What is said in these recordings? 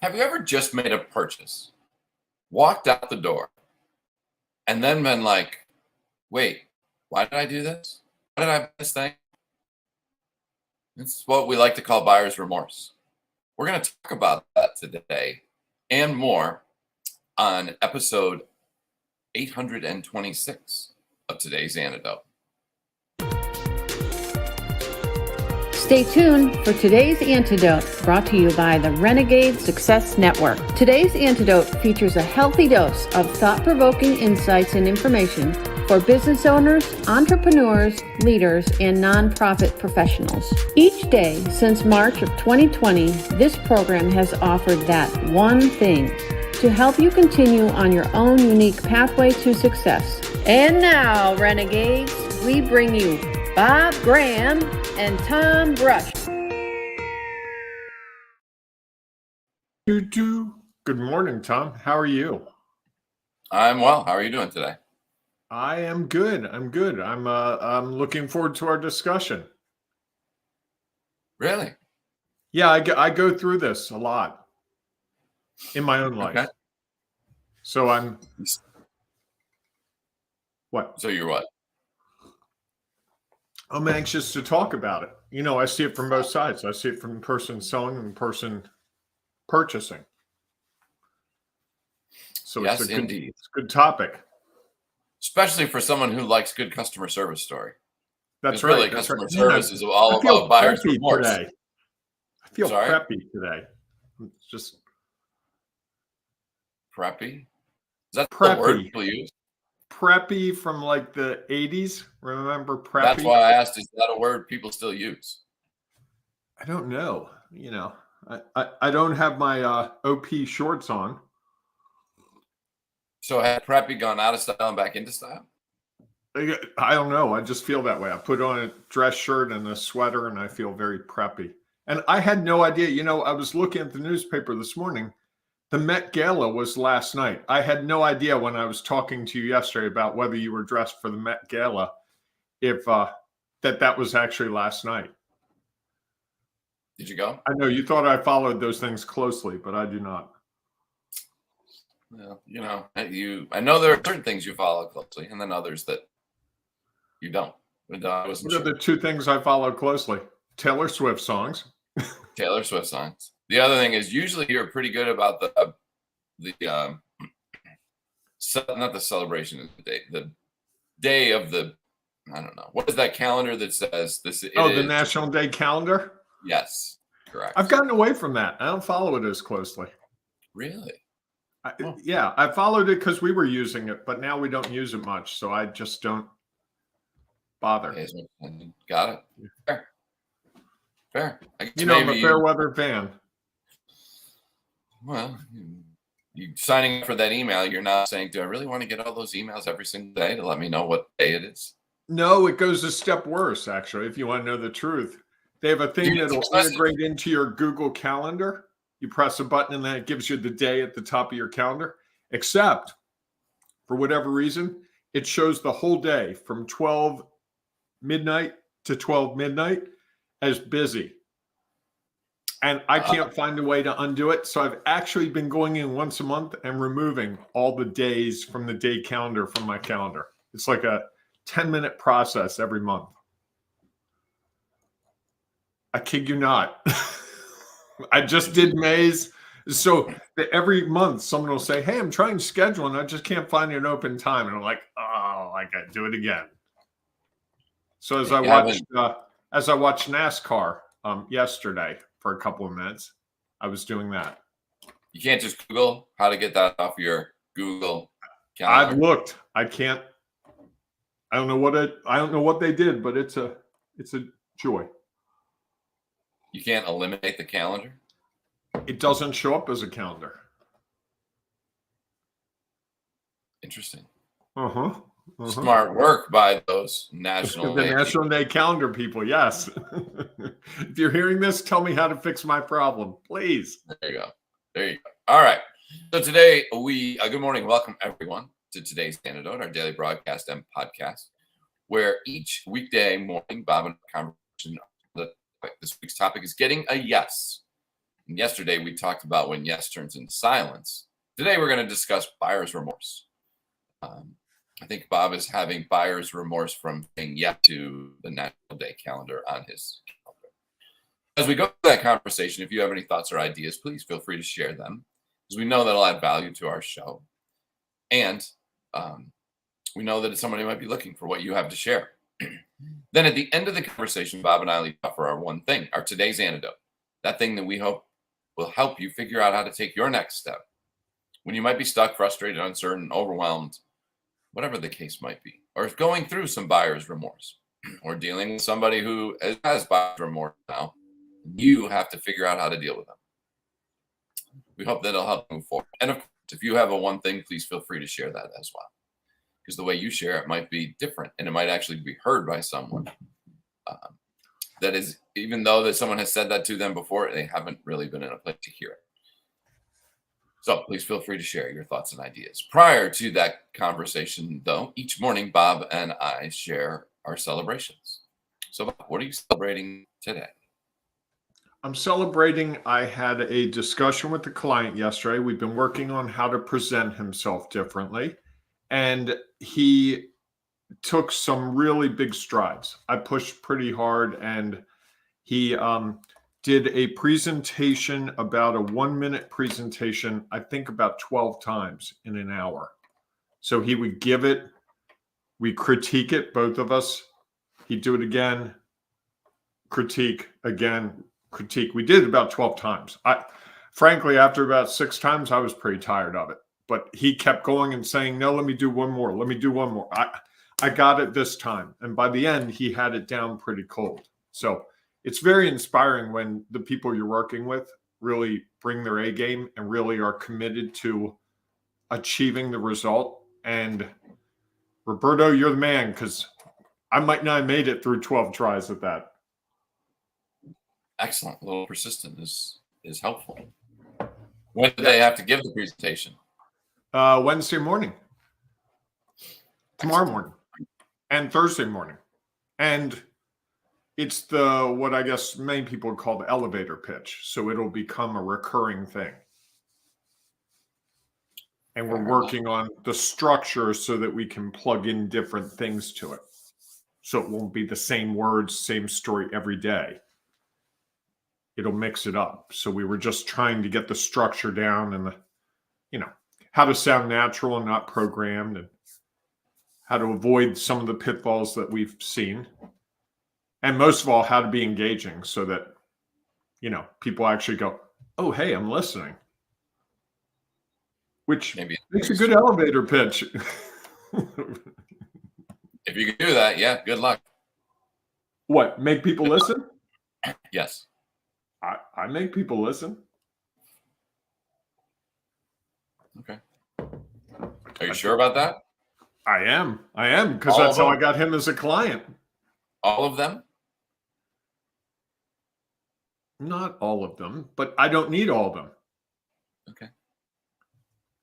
Have you ever just made a purchase, walked out the door, and then been like, wait, why did I do this? Why did I buy this thing? It's what we like to call buyer's remorse. We're going to talk about that today and more on episode 826 of today's Antidote. Stay tuned for today's Antidote, brought to you by the Renegade Success Network. Today's Antidote features a healthy dose of thought-provoking insights and information for business owners, entrepreneurs, leaders, and nonprofit professionals. Each day since March of 2020, this program has offered that one thing to help you continue on your own unique pathway to success. And now, Renegades, we bring you Bob Graham and Tom Brush. Good morning, Tom. How are you? I'm well. How are you doing today? I am good. I'm looking forward to our discussion. Really? Yeah, I go through this a lot in my own life. Okay. So I'm what? So you're what? I'm anxious to talk about it. You know, I see it from both sides. I see it from the person selling and the person purchasing. So yes, it's indeed. It's a good topic. Especially for someone who likes good customer service story. That's right. Really, customer service is all about buyer's remorse. Today. I feel preppy today. It's just preppy. Is that preppy. the word people use? Preppy from like the 80s. Remember preppy? That's why I asked, is that a word people still use? I don't know. You know, I don't have my OP shorts on. So had preppy gone out of style and back into style? I don't know. I just feel that way. I put on a dress shirt and a sweater and I feel very preppy. And I had no idea. You know, I was looking at the newspaper this morning. The Met Gala was last night. I had no idea when I was talking to you yesterday about whether you were dressed for the Met Gala, if that was actually last night. Did you go? I know you thought I followed those things closely, but I do not. Well, you know, I know there are certain things you follow closely, and then others that you don't. But I wasn't What sure. are the two things I follow closely? Taylor Swift songs. Taylor Swift songs. The other thing is usually you're pretty good about the not the celebration of the day, the day of the, I don't know. What is that calendar that says this? The National Day calendar? Yes, correct. I've gotten away from that. I don't follow it as closely. Really? Yeah, I followed it because we were using it, but now we don't use it much, so I just don't bother. Got it. Fair. I'm a fair weather fan. Well, you signing up for that email, you're not saying, do I really want to get all those emails every single day to let me know what day it is? No, it goes a step worse, actually, if you want to know the truth. They have a thing that'll integrate into your Google Calendar. You press a button and then it gives you the day at the top of your calendar. Except, for whatever reason, it shows the whole day from 12 midnight to 12 midnight as busy. And I can't find a way to undo it. So I've actually been going in once a month and removing all the days from the day calendar from my calendar. It's like a 10-minute process every month. I kid you not. I just did May's. So every month someone will say, hey, I'm trying to schedule and I just can't find an open time. And I'm like, oh, I got to do it again. So as I watched NASCAR yesterday for a couple of minutes, I was doing that. You can't just Google how to get that off your Google calendar. I've looked. I can't. I don't know what they did, but it's a joy. You can't eliminate the calendar? It doesn't show up as a calendar. Interesting. Uh-huh. Smart work by those National Day calendar people. Yes. If you're hearing this, tell me how to fix my problem, please. There you go. All right. So today good morning. Welcome everyone to today's Antidote, our daily broadcast and podcast, where each weekday morning, Bob and I conversation. This week's topic is getting a yes And yesterday we talked about when yes turns into silence. Today we're going to discuss buyer's remorse. I think Bob is having buyer's remorse from saying yes to the National Day calendar on his calendar. As we go through that conversation, if you have any thoughts or ideas, please feel free to share them, because we know that'll add value to our show. And we know that somebody might be looking for what you have to share. Then at the end of the conversation, Bob and I leave out for our one thing, our today's antidote. That thing that we hope will help you figure out how to take your next step when you might be stuck, frustrated, uncertain, overwhelmed, whatever the case might be, or going through some buyer's remorse, or dealing with somebody who has buyer's remorse now. You have to figure out how to deal with them. We hope that it'll help move forward. And of course, if you have a one thing, please feel free to share that as well, because the way you share it might be different, and it might actually be heard by someone that is, even though that someone has said that to them before, they haven't really been in a place to hear it. So please feel free to share your thoughts and ideas. Prior to that conversation, though, each morning, Bob and I share our celebrations. So, Bob, what are you celebrating today? I'm celebrating. I had a discussion with the client yesterday. We've been working on how to present himself differently, and he took some really big strides. I pushed pretty hard, and he did a presentation, about a 1-minute presentation, I think about 12 times in an hour. So he would give it, we critique it, both of us. He'd do it again, critique, again, critique. We did it about 12 times. Frankly, after about 6 times, I was pretty tired of it. But he kept going and saying, no, let me do one more. Let me do one more. I got it this time. And by the end, he had it down pretty cold. So it's very inspiring when the people you're working with really bring their A game and really are committed to achieving the result. And Roberto, you're the man, because I might not have made it through 12 tries at that. Excellent. A little persistent is helpful. When do they have to give the presentation? Wednesday morning, tomorrow morning, and Thursday morning. And it's what I guess many people would call the elevator pitch. So it'll become a recurring thing. And we're working on the structure so that we can plug in different things to it. So it won't be the same words, same story every day. It'll mix it up. So we were just trying to get the structure down and how to sound natural and not programmed, and how to avoid some of the pitfalls that we've seen. And most of all, how to be engaging so that, people actually go, oh, hey, I'm listening. Which maybe makes a good elevator pitch. If you can do that, yeah, good luck. What, make people listen? Yes. I make people listen. Okay. Are you sure about that? I am, because that's how I got him as a client. All of them? Not all of them, but I don't need all of them. Okay.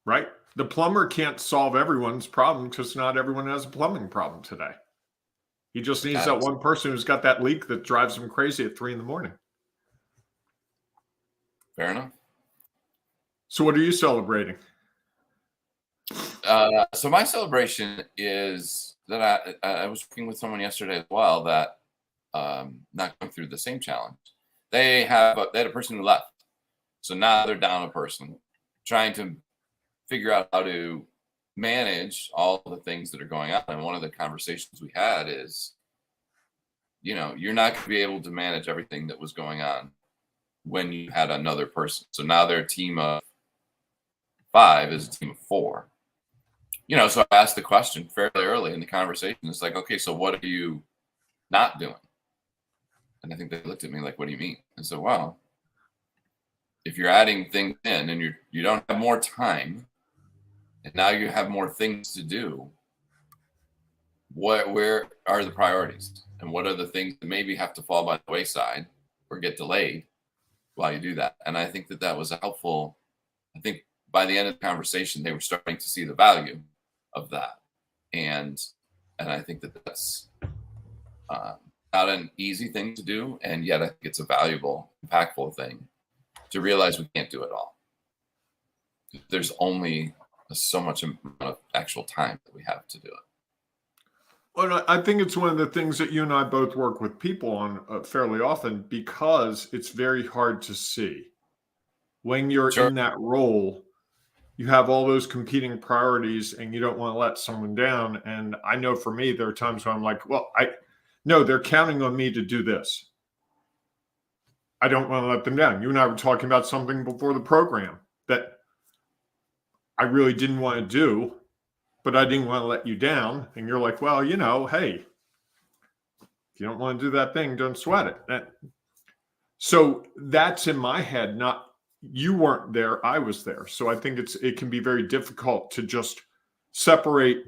Right? The plumber can't solve everyone's problem because not everyone has a plumbing problem today. He just needs that one person who's got that leak that drives him crazy at 3 a.m. Fair enough. So what are you celebrating? So my celebration is that I was working with someone yesterday as well that not going through the same challenge. They had a person who left. So now they're down a person, trying to figure out how to manage all the things that are going on. And one of the conversations we had is, you're not going to be able to manage everything that was going on when you had another person. So now they're a team of 5 is a team of 4. So I asked the question fairly early in the conversation. It's like, okay, so what are you not doing? And I think they looked at me like, what do you mean? I said, well, if you're adding things in and you don't have more time, and now you have more things to do, where are the priorities? And what are the things that maybe have to fall by the wayside or get delayed while you do that? And I think that was helpful. I think by the end of the conversation, they were starting to see the value of that. And I think that's not an easy thing to do. And yet I think it's a valuable, impactful thing to realize we can't do it all. There's only so much amount of actual time that we have to do it. Well, I think it's one of the things that you and I both work with people on fairly often, because it's very hard to see. When you're Sure. in that role, you have all those competing priorities and you don't want to let someone down. And I know for me, there are times when I'm like, well, they're counting on me to do this. I don't want to let them down. You and I were talking about something before the program that I really didn't want to do, but I didn't want to let you down. And you're like, well, hey, if you don't want to do that thing, don't sweat it. So that's in my head, not you weren't there, I was there. So I think it can be very difficult to just separate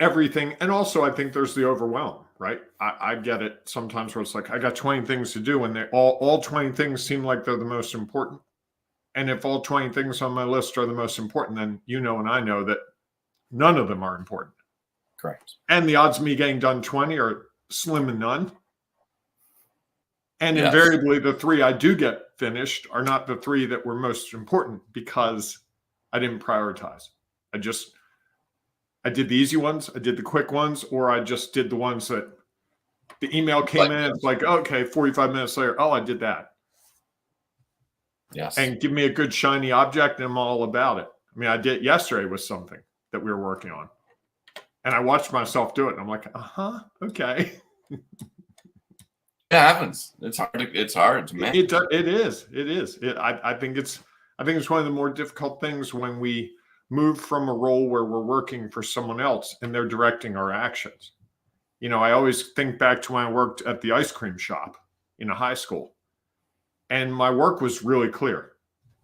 everything. And also I think there's the overwhelm, right? I get it sometimes where it's like, I got 20 things to do, and they all 20 things seem like they're the most important. And if all 20 things on my list are the most important, then and I know that none of them are important. Correct. And the odds of me getting done 20 are slim and none. And Yes. invariably, the 3 I do get finished are not the 3 that were most important, because I didn't prioritize. I did the easy ones, I did the quick ones, or I just did the ones that the email came in. It's like, okay, 45 minutes later, oh, I did that. Yes. And give me a good shiny object and I'm all about it. I mean, I did yesterday with something that we were working on, and I watched myself do it, and I'm like, okay. It happens. It's hard to manage. It is. I think it's one of the more difficult things when we move from a role where we're working for someone else and they're directing our actions. I always think back to when I worked at the ice cream shop in a high school, and my work was really clear.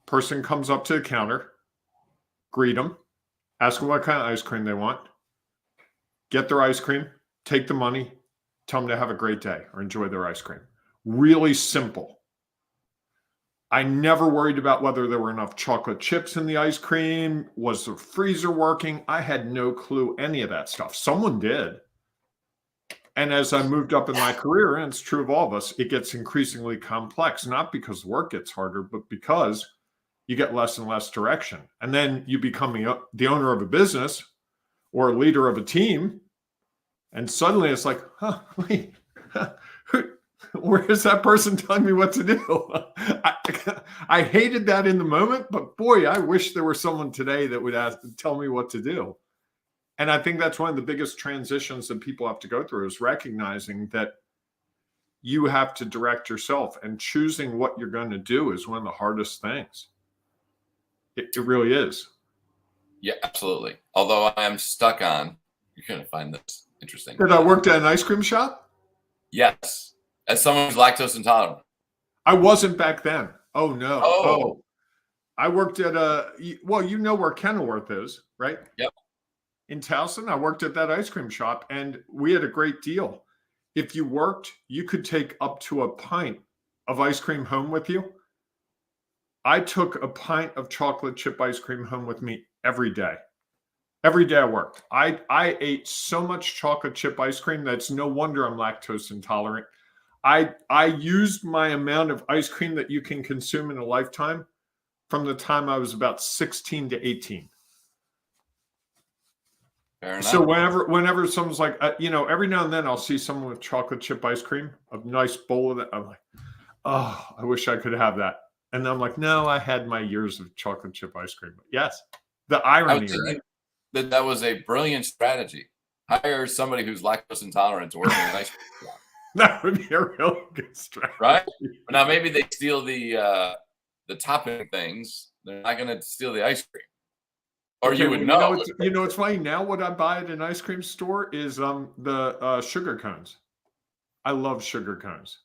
Person comes up to the counter, greet them, ask them what kind of ice cream they want, get their ice cream, take the money, tell them to have a great day or enjoy their ice cream. Really simple. I never worried about whether there were enough chocolate chips in the ice cream. Was the freezer working? I had no clue any of that stuff. Someone did. And as I moved up in my career, and it's true of all of us, it gets increasingly complex, not because work gets harder, but because you get less and less direction. And then you become the owner of a business or a leader of a team. And suddenly it's like, wait, where's that person telling me what to do? I hated that in the moment, but boy, I wish there were someone today that would tell me what to do. And I think that's one of the biggest transitions that people have to go through, is recognizing that you have to direct yourself, and choosing what you're going to do is one of the hardest things. It really is. Yeah, absolutely. Although I am stuck on, you're going to find this interesting. That I worked at an ice cream shop? Yes. As someone who's lactose intolerant. I wasn't back then. Oh, no. Oh. I worked at you know where Kenilworth is, right? Yep. In Towson, I worked at that ice cream shop, and we had a great deal. If you worked, you could take up to a pint of ice cream home with you. I took a pint of chocolate chip ice cream home with me every day. Every day I worked. I ate so much chocolate chip ice cream that it's no wonder I'm lactose intolerant. I used my amount of ice cream that you can consume in a lifetime from the time I was about 16 to 18. Fair enough. So whenever someone's like, every now and then I'll see someone with chocolate chip ice cream, a nice bowl of it. I'm like, oh, I wish I could have that. And I'm like, no, I had my years of chocolate chip ice cream. But yes, the irony, right? That was a brilliant strategy. Hire somebody who's lactose intolerant to work in an ice cream shop. That would be a really good strategy. Right? But now maybe they steal the topping things. They're not going to steal the ice cream. Or Okay, you would know. It's funny. Now what I buy at an ice cream store is the sugar cones. I love sugar cones.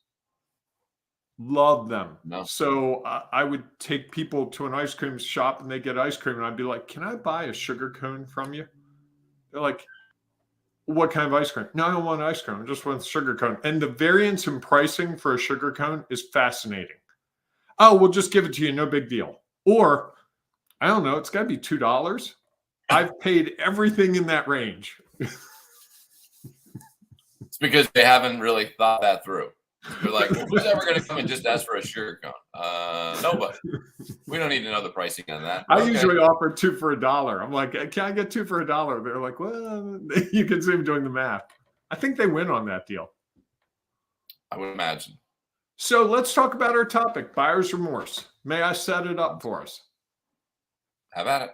Love them. No. So I would take people to an ice cream shop and they get ice cream, and I'd be like, can I buy a sugar cone from you? They're like, what kind of ice cream? No, I don't want ice cream. I just want sugar cone. And the variance in pricing for a sugar cone is fascinating. Oh, we'll just give it to you. No big deal. Or, I don't know, it's got to be $2. I've paid everything in that range. It's because they haven't really thought that through. They're like, well, who's ever going to come and just ask for a sugar cone? Nobody. We don't need to know the pricing on that. I usually offer 2 for $1. I'm like, can I get 2 for $1? They're like, well, you can see them doing the math. I think they win on that deal. I would imagine. So let's talk about our topic, buyer's remorse. May I set it up for us? How about it?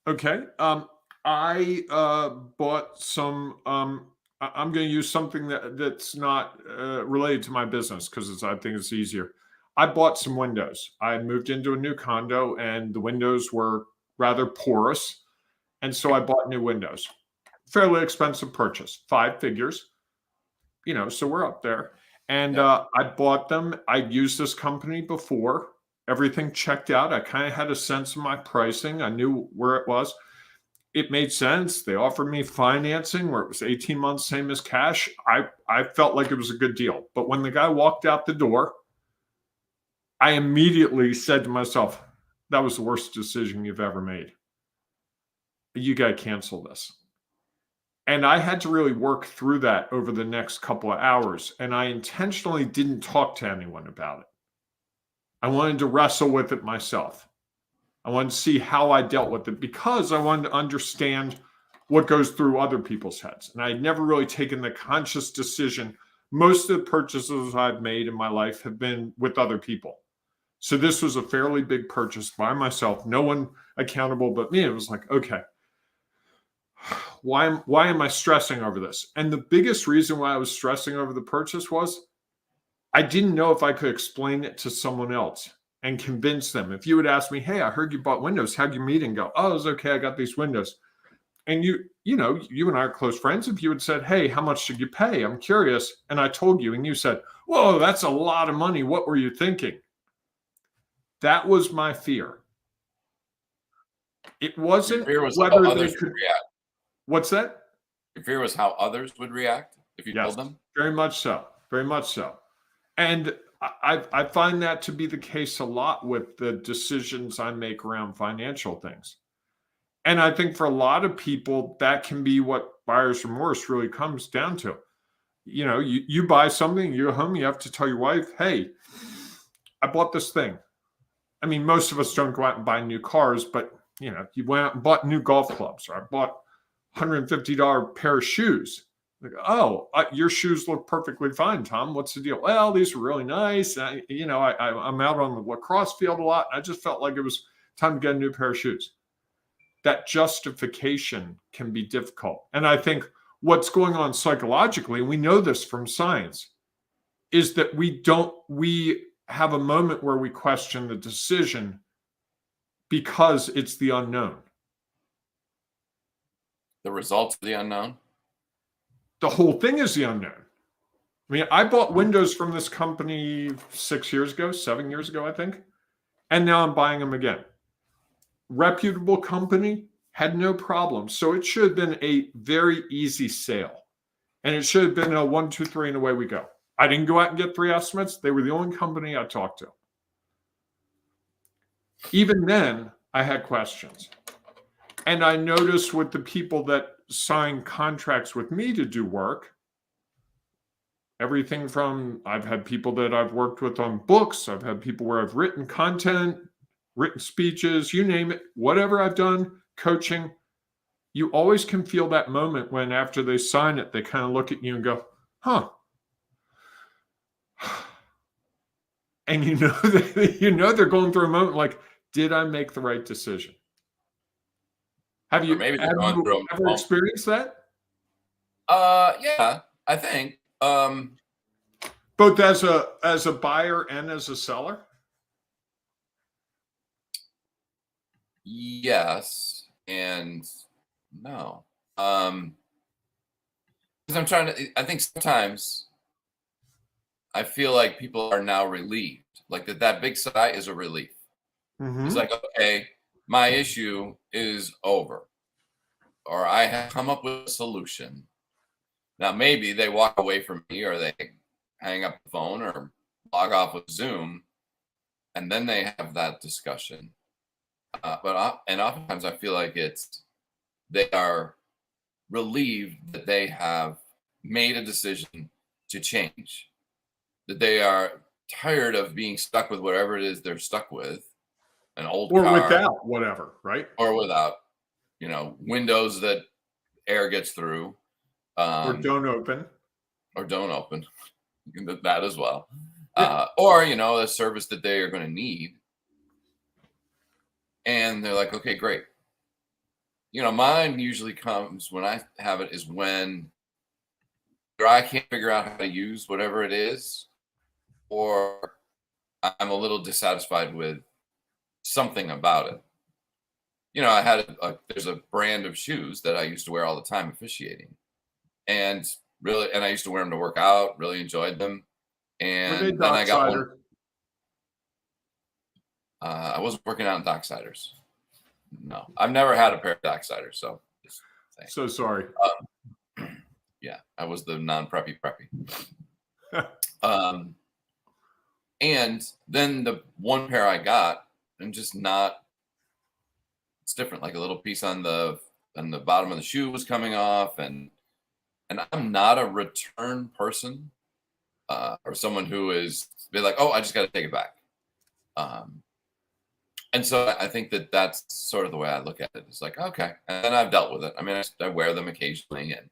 Okay. I bought some. I'm going to use something that's not related to my business because I think it's easier. I bought some windows. I moved into a new condo, and the windows were rather porous, and so I bought new windows. Fairly expensive purchase, 5 figures. So we're up there. And I bought them. I'd used this company before. Everything checked out. I kind of had a sense of my pricing. I knew where it was. It made sense. They offered me financing where it was 18 months, same as cash. I felt like it was a good deal. But when the guy walked out the door, I immediately said to myself, that was the worst decision you've ever made. You got to cancel this. And I had to really work through that over the next couple of hours. And I intentionally didn't talk to anyone about it. I wanted to wrestle with it myself. I wanted to see how I dealt with it because I wanted to understand what goes through other people's heads. And I had never really taken the conscious decision. Most of the purchases I've made in my life have been with other people. So this was a fairly big purchase by myself. No one accountable but me. It was like, okay, why am I stressing over this? And the biggest reason why I was stressing over the purchase was I didn't know if I could explain it to someone else and convince them. If you would ask me, hey, I heard you bought windows. How'd your meeting go? Oh, it was okay. I got these windows. And you and I are close friends. If you had said, hey, how much did you pay? I'm curious. And I told you, and you said, whoa, that's a lot of money. What were you thinking? That was my fear. It wasn't Your fear was whether how they others could would react. What's that? Your fear was how others would react if you Yes, told them? very much so. Very much so. And I find that to be the case a lot with the decisions I make around financial things. And I think for a lot of people, that can be what buyer's remorse really comes down to. You buy something, you go home, you have to tell your wife, hey, I bought this thing. I mean, most of us don't go out and buy new cars, but you went out and bought new golf clubs, or I bought $150 pair of shoes. Like, oh, your shoes look perfectly fine, Tom. What's the deal? Well, these are really nice. I'm out on the lacrosse field a lot. I just felt like it was time to get a new pair of shoes. That justification can be difficult. And I think what's going on psychologically, and we know this from science, is that we have a moment where we question the decision because it's the unknown. The results of the unknown? The whole thing is the unknown. I mean, I bought windows from this company 7 years ago, I think. And now I'm buying them again. Reputable company, had no problem. So it should have been a very easy sale. And it should have been a 1, 2, 3, and away we go. I didn't go out and get 3 estimates. They were the only company I talked to. Even then, I had questions. And I noticed with the people that sign contracts with me to do work, everything from I've had people that I've worked with on books, I've had people where I've written content, written speeches, you name it, whatever I've done, coaching, you always can feel that moment when after they sign it, they kind of look at you and go, huh. And they're going through a moment like, did I make the right decision? Have you ever experienced that? Yeah, I think. Both as a buyer and as a seller? Yes and no. Because I think sometimes I feel like people are now relieved. Like that big sigh is a relief. Mm-hmm. It's like, okay, my issue is over. Or I have come up with a solution. Now, maybe they walk away from me or they hang up the phone or log off with Zoom, and then they have that discussion. And oftentimes I feel like they are relieved that they have made a decision to change. that they are tired of being stuck with whatever it is they're stuck with, an old Or car, without, whatever, right? or without, windows that air gets through, Or um, don't open. or don't open, that as well, or a service that they are going to need, and they're like, okay, great. Mine usually comes when I have it is when either I can't figure out how to use whatever it is, or I'm a little dissatisfied with something about it. I had there's a brand of shoes that I used to wear all the time officiating, and I used to wear them to work out. Really enjoyed them, Were they and then I got one. Docksider? I wasn't working out in Docksiders. No, I've never had a pair of Docksiders, so just saying. So sorry. Yeah, I was the non-preppy. And then the one pair I got, I'm just not. It's different. Like a little piece on the bottom of the shoe was coming off, and I'm not a return person, or someone who is be like, oh, I just got to take it back. And so I think that that's sort of the way I look at it. It's like, okay, and then I've dealt with it. I mean, I wear them occasionally, and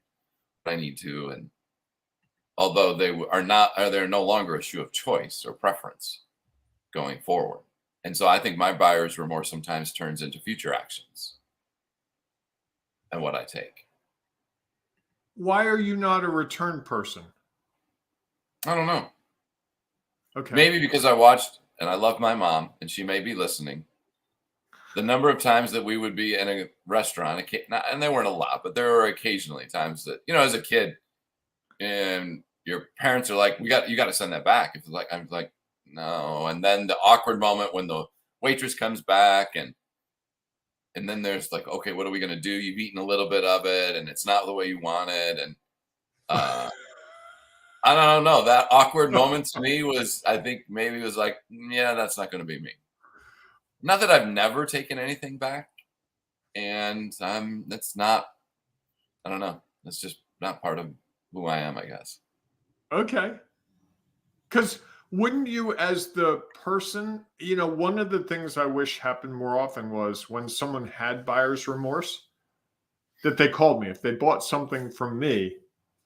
I need to, and although they're no longer a shoe of choice or preference going forward. And so I think my buyer's remorse sometimes turns into future actions and what I take. Why are you not a return person? I don't know. Okay. Maybe because I watched, and I love my mom, and she may be listening, the number of times that we would be in a restaurant, and there weren't a lot, but there were occasionally times that, as a kid, and your parents are like, you got to send that back. If I'm like, no. And then the awkward moment when the waitress comes back, and then there's like, okay, what are we going to do? You've eaten a little bit of it, and it's not the way you wanted. And I don't know. That awkward moment to me was, I think maybe it was like, yeah, that's not going to be me. Not that I've never taken anything back, and that's not, I don't know. That's just not part of who I am, I guess. Okay. Because wouldn't you, as the person, one of the things I wish happened more often was when someone had buyer's remorse, that they called me. If they bought something from me,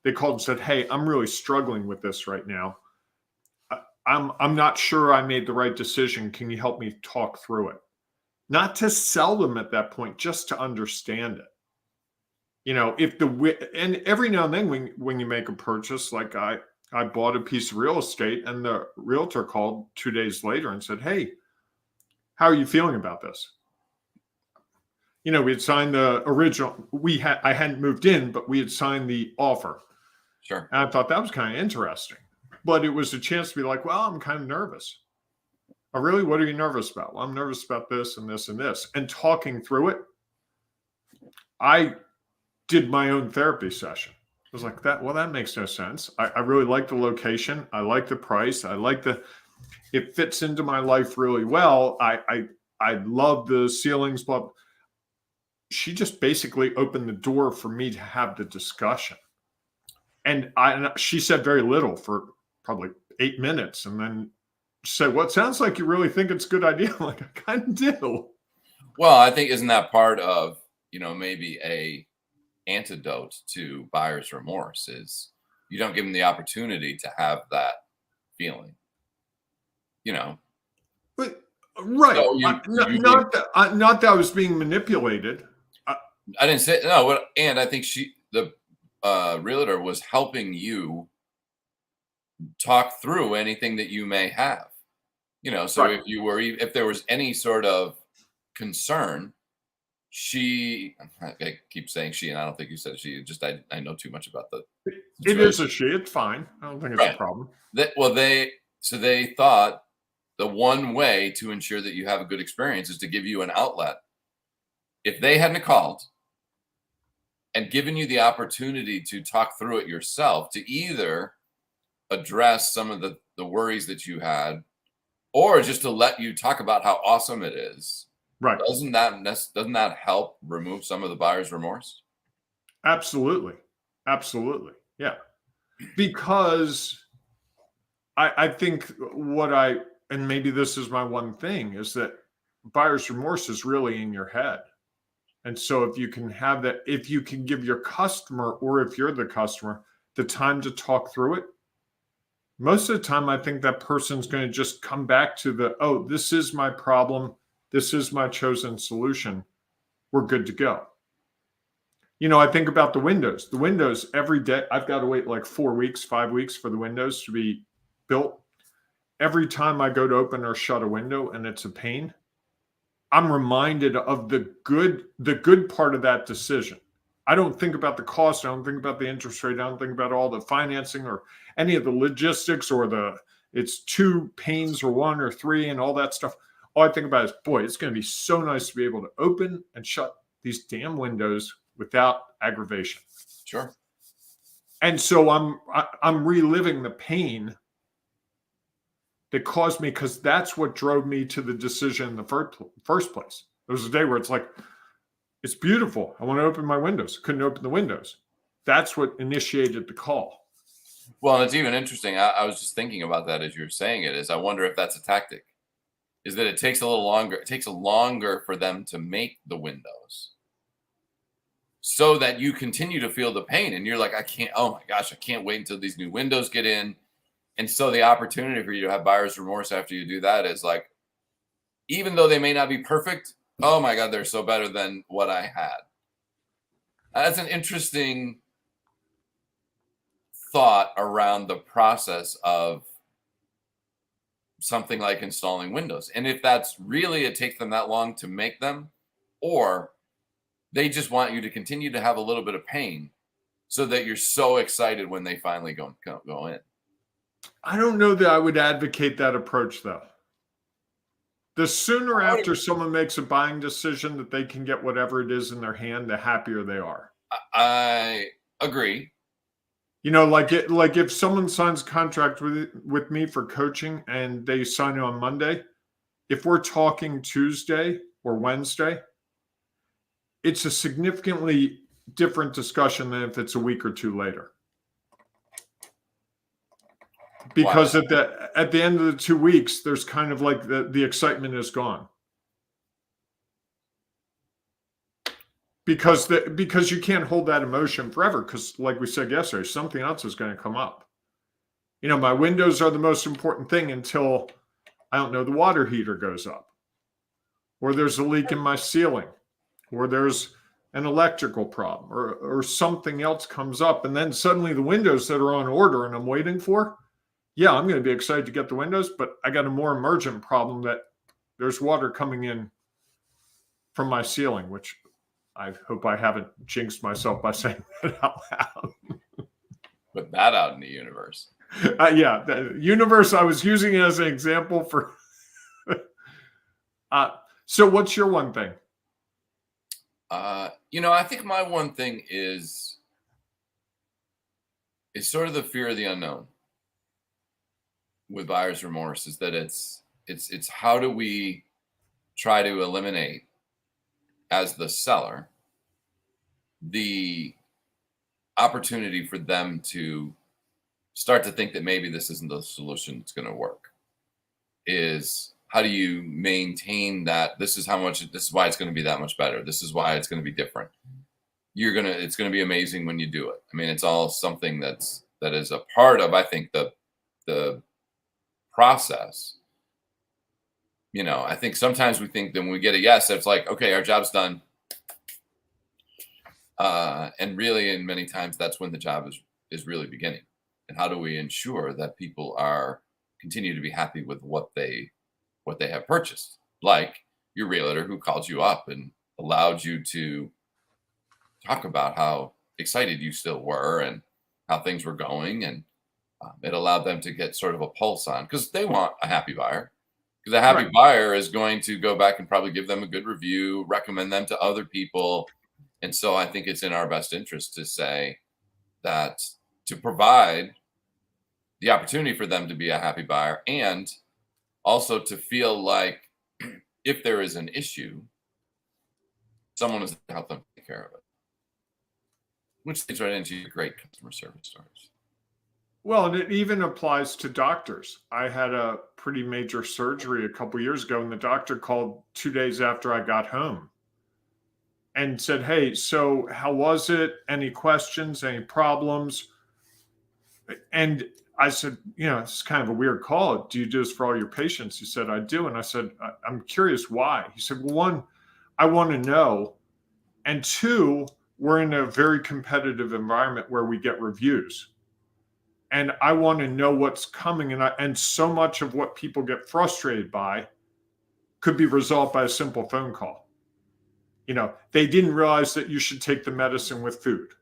they called and said, hey, I'm really struggling with this right now. I'm not sure I made the right decision. Can you help me talk through it? Not to sell them at that point, just to understand it. And every now and then when you make a purchase, like I bought a piece of real estate, and the realtor called 2 days later and said, hey, how are you feeling about this? We had signed the original, I hadn't moved in, but we had signed the offer. Sure. And I thought that was kind of interesting, but it was a chance to be like, well, I'm kind of nervous. Oh, really? What are you nervous about? Well, I'm nervous about this and this and this. And talking through it, I did my own therapy session. I was like, that makes no sense. I really like the location. I like the price. It fits into my life really well. I love the ceilings, but she just basically opened the door for me to have the discussion. And she said very little for probably 8 minutes, and then said, well, it sounds like you really think it's a good idea. I'm like, I kind of do. Well, I think, isn't that part of, maybe a antidote to buyer's remorse is you don't give them the opportunity to have that feeling, But right. So not that I was being manipulated. I didn't say no, and I think the realtor was helping you talk through anything that you may have, so Right. if there was any sort of concern, I keep saying she, and I don't think you said she, just I know too much about the It is a she. It's fine. I don't think it's a problem. They thought the one way to ensure that you have a good experience is to give you an outlet. If they hadn't called and given you the opportunity to talk through it yourself, to either address some of the worries that you had, or just to let you talk about how awesome it is, right? Doesn't that help remove some of the buyer's remorse? Absolutely. Yeah. Because I think and maybe this is my one thing, is that buyer's remorse is really in your head. And so if you can have that, if you can give your customer, or if you're the customer, the time to talk through it, most of the time, I think that person's going to just come back to oh, this is my problem. This is my chosen solution. We're good to go. I think about the windows. The windows, every day, I've got to wait like 4 weeks, 5 weeks for the windows to be built. Every time I go to open or shut a window and it's a pain, I'm reminded of the good part of that decision. I don't think about the cost. I don't think about the interest rate. I don't think about all the financing or any of the logistics or it's 2 panes or 1 or 3 and all that stuff. All I think about is, boy, it's going to be so nice to be able to open and shut these damn windows without aggravation. Sure. And so I'm reliving the pain that caused me, because that's what drove me to the decision in the first place. There was a day where it's like, it's beautiful. I want to open my windows. Couldn't open the windows. That's what initiated the call. Well, and it's even interesting. I was just thinking about that as you were saying it, is I wonder if that's a tactic, is that it takes a little longer. It takes longer for them to make the windows so that you continue to feel the pain. And you're like, oh my gosh, I can't wait until these new windows get in. And so the opportunity for you to have buyer's remorse after you do that is like, even though they may not be perfect, oh my God, they're so better than what I had. That's an interesting thought around the process of something like installing windows. And if that's really, it takes them that long to make them, or they just want you to continue to have a little bit of pain so that you're so excited when they finally go in. I don't know that I would advocate that approach, though. The sooner after someone makes a buying decision that they can get whatever it is in their hand, the happier they are. I agree. Like if someone signs a contract with me for coaching and they sign it on Monday, if we're talking Tuesday or Wednesday, it's a significantly different discussion than if it's a week or 2 later. Because at the end of the 2 weeks, there's kind of like the excitement is gone. Because you can't hold that emotion forever, because like we said yesterday, something else is going to come up. My windows are the most important thing until, I don't know, the water heater goes up, or there's a leak in my ceiling, or there's an electrical problem, or something else comes up. And then suddenly the windows that are on order and I'm waiting for, yeah, I'm going to be excited to get the windows, but I got a more emergent problem that there's water coming in from my ceiling, which I hope I haven't jinxed myself by saying that out loud. Put that out in the universe. Yeah, the universe, I was using it as an example for. So what's your one thing? I think my one thing is sort of the fear of the unknown with buyer's remorse, is that it's how do we try to eliminate, as the seller, the opportunity for them to start to think that maybe this isn't the solution that's going to work. Is how do you maintain that this is why it's going to be that much better. This is why it's going to be different. It's going to be amazing when you do it. I mean, it's all something that is a part of, I think, the process. I think sometimes we think that when we get a yes, it's like, okay, our job's done. And really, in many times, that's when the job is really beginning. And how do we ensure that people continue to be happy with what they have purchased? Like your realtor who called you up and allowed you to talk about how excited you still were and how things were going. And it allowed them to get sort of a pulse on, because they want a happy buyer. Because a happy buyer is going to go back and probably give them a good review, recommend them to other people. And so I think it's in our best interest to say that, to provide the opportunity for them to be a happy buyer, and also to feel like if there is an issue, someone is to help them take care of it. Which leads right into your great customer service stories. Well, and it even applies to doctors. I had a pretty major surgery a couple years ago, and the doctor called 2 days after I got home and said, "Hey, so how was it? Any questions? Any problems?" And I said, it's kind of a weird call. Do you do this for all your patients? He said, "I do." And I said, "I'm curious why." He said, "Well, one, I want to know. And two, we're in a very competitive environment where we get reviews. And I want to know what's coming. And so much of what people get frustrated by could be resolved by a simple phone call. They didn't realize that you should take the medicine with food,"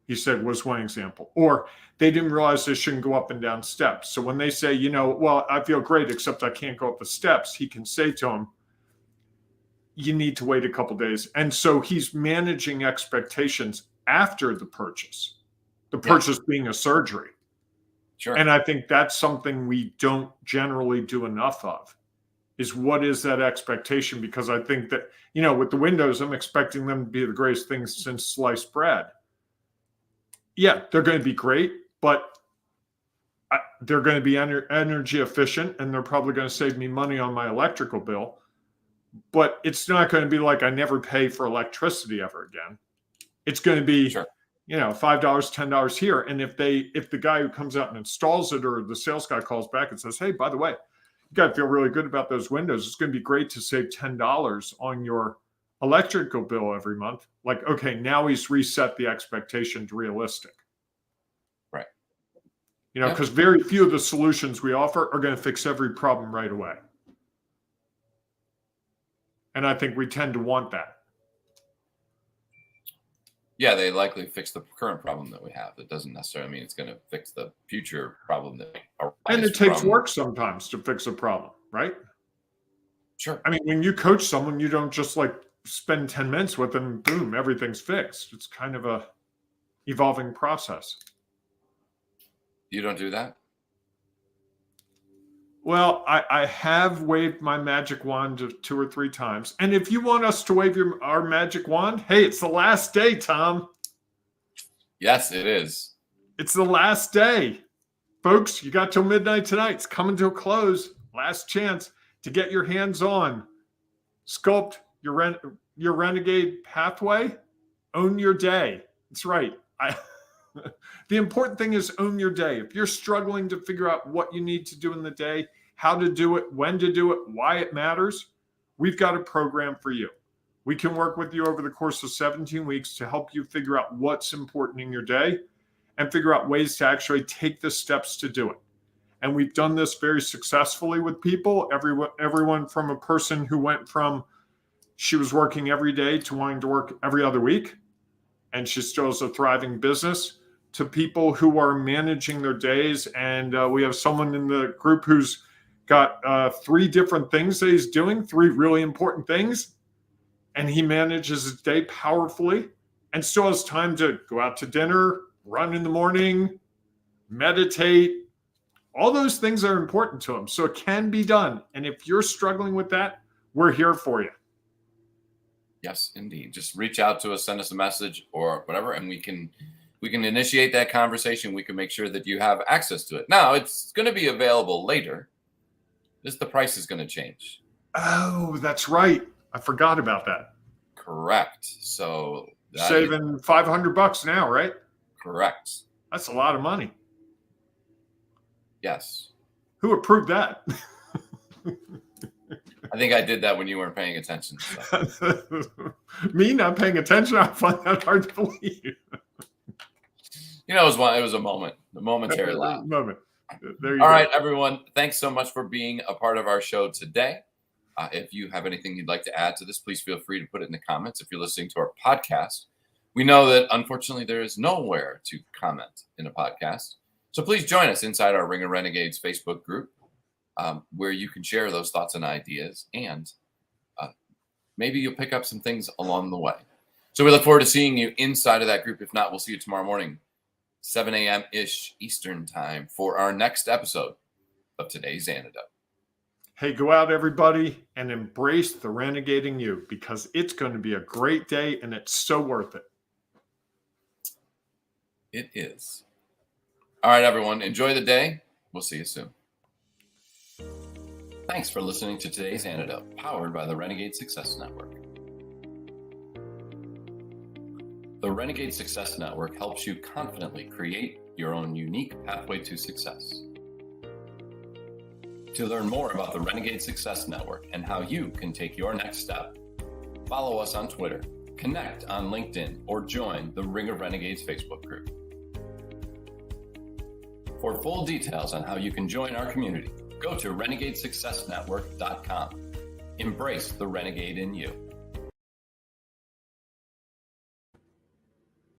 he said, was one example. Or they didn't realize they shouldn't go up and down steps. So when they say, "Well, I feel great, except I can't go up the steps," he can say to them, "You need to wait a couple days." And so he's managing expectations after the purchase being a surgery. Sure. And I think that's something we don't generally do enough of, is what is that expectation? Because I think that, with the windows, I'm expecting them to be the greatest things since sliced bread. Yeah, they're going to be great, but they're going to be energy efficient, and they're probably going to save me money on my electrical bill. But it's not going to be like I never pay for electricity ever again. It's going to be, Sure. $5, $10 here. And if the guy who comes out and installs it, or the sales guy calls back and says, "Hey, by the way, you got to feel really good about those windows. It's going to be great to save $10 on your electrical bill every month." Like, okay, now he's reset the expectation to realistic. Right. Because very few of the solutions we offer are going to fix every problem right away. And I think we tend to want that. Yeah, they likely fix the current problem that we have. That doesn't necessarily mean it's going to fix the future problem that arises. And it takes work sometimes to fix a problem, right? Sure. I mean, when you coach someone, you don't just spend 10 minutes with them, boom, everything's fixed. It's kind of a evolving process. You don't do that? Well, I have waved my magic wand 2 or 3 times. And if you want us to wave our magic wand, hey, it's the last day, Tom. Yes, it is. It's the last day. Folks, you got till midnight tonight. It's coming to a close. Last chance to get your hands on. Sculpt your renegade pathway. Own your day. That's right. The important thing is own your day. If you're struggling to figure out what you need to do in the day, how to do it, when to do it, why it matters, we've got a program for you. We can work with you over the course of 17 weeks to help you figure out what's important in your day and figure out ways to actually take the steps to do it. And we've done this very successfully with people. Everyone from a person who went from she was working every day to wanting to work every other week, and she still has a thriving business, to people who are managing their days. And we have someone in the group who's got 3 different things that he's doing, 3 really important things. And he manages his day powerfully and still has time to go out to dinner, run in the morning, meditate. All those things are important to him. So it can be done. And if you're struggling with that, we're here for you. Yes, indeed. Just reach out to us, send us a message or whatever, and we can initiate that conversation. We can make sure that you have access to it. Now, it's going to be available later. Just the price is going to change. Oh, that's right. I forgot about that. Correct. So saving $500 now, right? Correct. That's a lot of money. Yes. Who approved that? I think I did that when you weren't paying attention. So. Me not paying attention? I find that hard to believe. It was a momentary laugh. Moment. There you All go. right, everyone. Thanks so much for being a part of our show today. If you have anything you'd like to add to this, please feel free to put it in the comments. If you're listening to our podcast, we know that unfortunately there is nowhere to comment in a podcast. So please join us inside our Ring of Renegades Facebook group, where you can share those thoughts and ideas, and maybe you'll pick up some things along the way. So we look forward to seeing you inside of that group. If not, we'll see you tomorrow morning, 7 a.m.-ish Eastern time, for our next episode of today's Antidote. Hey, go out, everybody, and embrace the renegading you, because it's going to be a great day, and it's so worth it. It is. All right, everyone. Enjoy the day. We'll see you soon. Thanks for listening to today's Antidote, powered by the Renegade Success Network. The Renegade Success Network helps you confidently create your own unique pathway to success. To learn more about the Renegade Success Network and how you can take your next step, follow us on Twitter, connect on LinkedIn, or join the Ring of Renegades Facebook group. For full details on how you can join our community, go to renegadesuccessnetwork.com. Embrace the renegade in you.